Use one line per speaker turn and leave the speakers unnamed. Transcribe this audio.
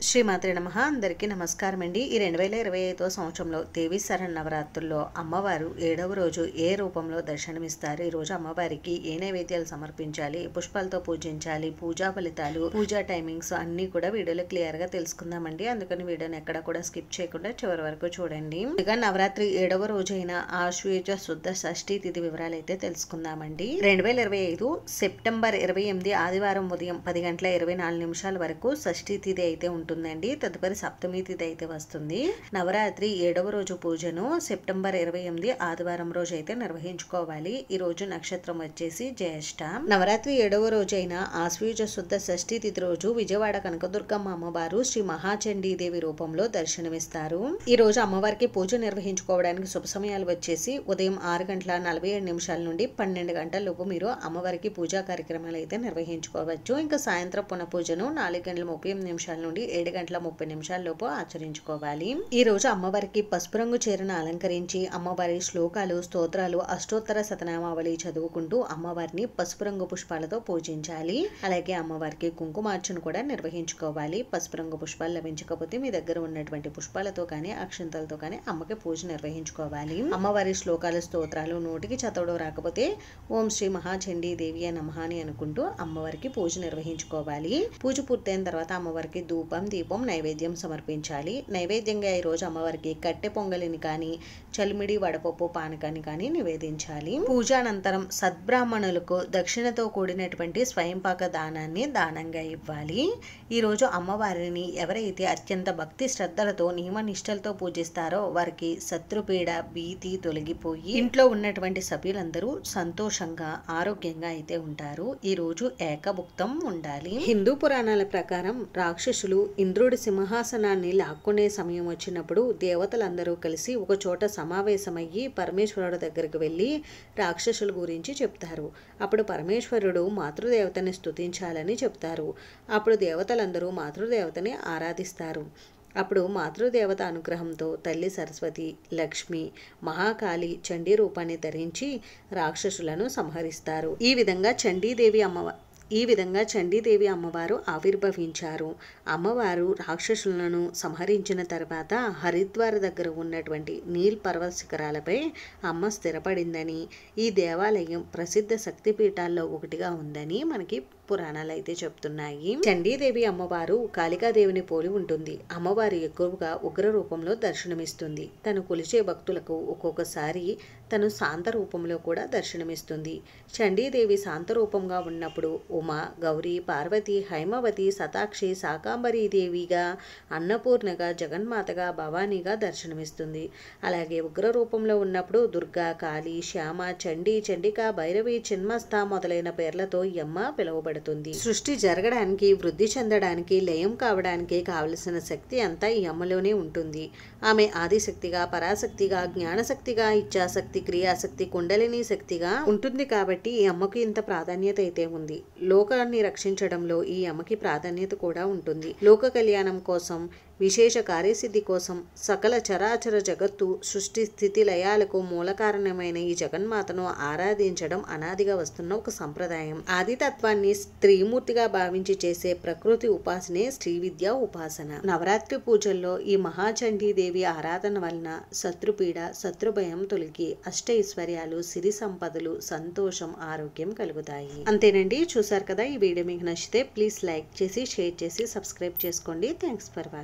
శ్రీమాత్రే నమః. అందరికీ నమస్కారం అండి. ఈ 2025 సంవత్సరంలో దేవీ శరన్నవరాత్రుల్లో అమ్మవారు 7వ రోజు ఏ రూపంలో దర్శనమిస్తారు, ఈ రోజు అమ్మవారికి ఏ నైవేద్యాలు సమర్పించాలి, పుష్పాలతో పూజించాలి, పూజా ఫలితాలు, పూజా టైమింగ్స్ అన్నీ కూడా వీడియోలో క్లియర్ గా తెలుసుకుందామండి. అందుకని వీడియోని ఎక్కడ కూడా స్కిప్ చేయకుండా చివరి వరకు చూడండి. ఇక నవరాత్రి 7వ రోజైన ఆశ్వయుజ శుద్ధ షష్ఠి తిథి వివరాలు అయితే తెలుసుకుందామండి. 2025 సెప్టెంబర్ 28 ఆదివారం ఉదయం 10:24 వరకు షష్ఠి తిథి అయితే ఉంటుందండి. తదుపరి సప్తమి తిథి అయితే వస్తుంది. నవరాత్రి 7వ రోజు పూజను సెప్టెంబర్ 28 ఆదివారం రోజు అయితే నిర్వహించుకోవాలి. ఈ రోజు నక్షత్రం వచ్చేసి జ్యేష్ఠ. నవరాత్రి 7వ రోజైన ఆశ్వయుజ శుద్ధ షష్ఠి తిథి రోజు విజయవాడ కనకదుర్గమ్మ అమ్మవారు శ్రీ మహాచండీదేవి రూపంలో దర్శనమిస్తారు. ఈ రోజు అమ్మవారికి పూజ నిర్వహించుకోవడానికి శుభ సమయాలు వచ్చేసి ఉదయం 6:47 నుండి 12 గంటలలోపు మీరు అమ్మవారికి పూజా కార్యక్రమాలు అయితే నిర్వహించుకోవచ్చు. ఇంకా సాయంత్రం పునః పూజను 4:38 నుండి 7:30 లోపు ఆచరించుకోవాలి. ఈ రోజు అమ్మవారికి పసుపు రంగు చీరను అలంకరించి అమ్మవారి శ్లోకాలు, స్తోత్రాలు, అష్టోత్తర శతనామావళి చదువుకుంటూ అమ్మవారిని పసుపు రంగు పుష్పాలతో పూజించాలి. అలాగే అమ్మవారికి కుంకుమార్చన కూడా నిర్వహించుకోవాలి. పసుపు రంగు పుష్పాలు లభించకపోతే మీ దగ్గర ఉన్నటువంటి పుష్పాలతో కానీ అక్షంతలతో కానీ అమ్మకి పూజ నిర్వహించుకోవాలి. అమ్మవారి శ్లోకాలు, స్తోత్రాలు నోటికి చదవడం రాకపోతే ఓం శ్రీ మహాచండీ దేవి నమః అని అనుకుంటూ అమ్మవారికి పూజ నిర్వహించుకోవాలి. పూజ పూర్తయిన తర్వాత అమ్మవారికి ధూపం, దీపం, నైవేద్యం సమర్పించాలి. నైవేద్యంగా ఈ రోజు అమ్మవారికి కట్టె పొంగలిని కానీ, చలిమిడి, వడపప్పు, పానకాన్ని కానీ నివేదించాలి. పూజ అనంతరం సద్బ్రాహ్మణులకు దక్షిణతో కూడినటువంటి స్వయంపాక దానాన్ని దానంగా ఇవ్వాలి. ఈ రోజు అమ్మవారిని ఎవరైతే అత్యంత భక్తి శ్రద్ధలతో నియమ నిష్టలతో పూజిస్తారో వారికి శత్రుపీడ, భీతి తొలగిపోయి ఇంట్లో ఉన్నటువంటి సభ్యులందరూ సంతోషంగా, ఆరోగ్యంగా అయితే ఉంటారు. ఈ రోజు ఏకభుక్తం ఉండాలి. హిందూ పురాణాల ప్రకారం రాక్షసులు ఇంద్రుడి సింహాసనాన్ని లాక్కునే సమయం వచ్చినప్పుడు దేవతలందరూ కలిసి ఒక చోట సమావేశమయ్యి పరమేశ్వరుడు దగ్గరికి వెళ్ళి రాక్షసుల గురించి చెప్తారు. అప్పుడు పరమేశ్వరుడు మాతృదేవతని స్తుతించాలని చెప్తారు. అప్పుడు దేవతలందరూ మాతృదేవతని ఆరాధిస్తారు. అప్పుడు మాతృదేవత అనుగ్రహంతో తల్లి సరస్వతి, లక్ష్మి, మహాకాళి చండీ రూపాన్ని ధరించి రాక్షసులను సంహరిస్తారు. ఈ విధంగా చండీదేవి అమ్మవారు ఆవిర్భవించారు. అమ్మవారు రాక్షసులను సంహరించిన తర్వాత హరిద్వార్ దగ్గర ఉన్నటువంటి నీల్ పర్వత శిఖరాలపై అమ్మ స్థిరపడిందని, ఈ దేవాలయం ప్రసిద్ధ శక్తిపీఠాల్లో ఒకటిగా ఉందని మనకి పురాణాలు అయితే చెప్తున్నాయి. చండీదేవి అమ్మవారు కాళికాదేవిని పోలి ఉంటుంది. అమ్మవారు ఎక్కువగా ఉగ్ర రూపంలో దర్శనమిస్తుంది. తను కొలిచే భక్తులకు ఒక్కొక్కసారి తను శాంత రూపంలో కూడా దర్శనమిస్తుంది. చండీదేవి శాంత రూపంగా ఉన్నప్పుడు ఉమా, గౌరీ, పార్వతి, హైమవతి, శతాక్షి, శాకాంబరీ దేవిగా, అన్నపూర్ణగా, జగన్మాతగా, భవానీగా దర్శనమిస్తుంది. అలాగే ఉగ్ర రూపంలో ఉన్నప్పుడు దుర్గా, కాళీ, శ్యామ, చండీ, చండిక, భైరవి, చిన్మస్త మొదలైన పేర్లతో ఈ అమ్మ పిలువబడుతుంది. సృష్టి జరగడానికి, వృద్ధి చెందడానికి, లయం కావడానికి కావలసిన శక్తి అంతా ఈ అమ్మలోనే ఉంటుంది. ఆమె ఆదిశక్తిగా, పరాశక్తిగా, జ్ఞానశక్తిగా, ఇచ్ఛాశక్తి, క్రియాశక్తి, కుండలిని శక్తిగా ఉంటుంది. కాబట్టి ఈ అమ్మకి ఇంత ప్రాధాన్యత అయితే ఉంది. లోకాన్ని రక్షించడంలో ఈ అమ్మకి ప్రాధాన్యత కూడా ఉంటుంది. లోక కళ్యాణం కోసం, విశేష కార్యసిద్ధి కోసం, సకల చరాచర జగత్తు సృష్టి స్థితి లయాలకు మూల కారణమైన ఈ జగన్మాతను ఆరాధించడం అనాదిగా వస్తున్న ఒక సంప్రదాయం. ఆదితత్వాన్ని స్త్రీమూర్తిగా భావించి చేసే ప్రకృతి ఉపాసనే శ్రీ విద్యా ఉపాసన. నవరాత్రి పూజల్లో ఈ మహాచండీదేవి ఆరాధన వలన శత్రుపీడ, శత్రుభయం తొలగి అష్టైశ్వర్యాలు, సిరి సంపదలు, సంతోషం, ఆరోగ్యం కలుగుతాయి. అంతేనండి. చూసారు కదా. ఈ వీడియో మీకు నచ్చితే ప్లీజ్ లైక్ చేసి, షేర్ చేసి, సబ్స్క్రైబ్ చేసుకోండి. Thanks for watching.